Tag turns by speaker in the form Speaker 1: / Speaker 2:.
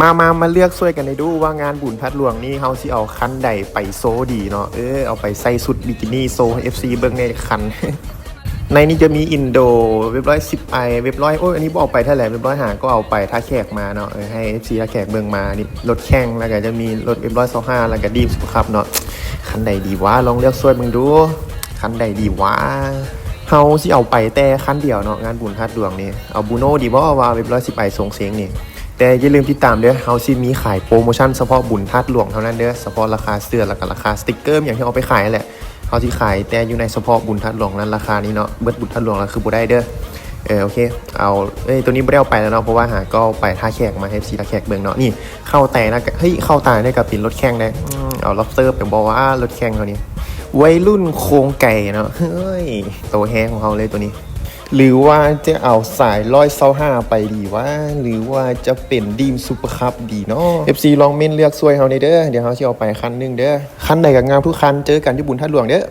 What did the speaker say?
Speaker 1: มาเลือกช่วยกันในดูว่างานบุญพัดหลวงนี่เฮาสิเอาคันใดไปโซดีเนาะเอาไปใส่สุดบิกินี่โซ FC เบิ่งในคัน ในนี้จะมีอินโดเว็บ110 เว็บ100อันนี้บ่เอาไปเท่าไหร่เว็บ100หาก็เอาไปถ้าแขกมาเนาะให้ FC ถ้าแขกเบิ่งมานี่รถแข่งแล้วก็จะมีรถเว็บ125แล้วก็ดีมสุขับเนาะคันใดดีวะลองเลือกช่วยเบิ่งดูคันใดดีวะเฮาสิเอาไปแต่คันเดียวเนาะงานบุญพัดหลวงนี่เอาบูโน่ดีบ่ว่าเว็บ110ส่งเสียงนี่แต่อย่าลืมติดตามเด้อเฮาสิมีขายโปรโมชั่นเฉพาะบุญพัดหลวงเท่านั้นเด้อเฉพาะราคาเสื้อแล้วก็ราคาสติกเกอร์อย่างที่เอาไปขายแหละเขาที่ขายแต่อยู่ในเฉพาะบุญทัดหลวงนั้นราคานี้เนาะเบิดบุญทัดหลวงแล้วคือบ่ได้เด้อโอเคเอาตัวนี้บ่ได้เอาไปแล้วเนาะเพราะว่าหาก็ไปท่าแขกมาให้ซีท่าแขกเบิ่งเนาะนี่เข้าแต่นะเข้าตาได้กับปิ่นรถแข่งได้เอาล็อบสเตอร์ไปบอกว่ารถแข่งเขานี่วัยรุ่นโครงไก่เนาะเฮ้ยโตแห้งของเขาเลยตัวนี้หรือว่าจะเอาสาย125ไปดีว่าหรือว่าจะเป็นดีมซูเปอร์คัพดีเนาะ FC ลองเม่นเลือกซวยเฮาในเด้อเดี๋ยวเฮาสิเอาไปคันนึงเด้อคันใดก็งามทุกคันเจอกันที่บุญทัดหลวงเด้อ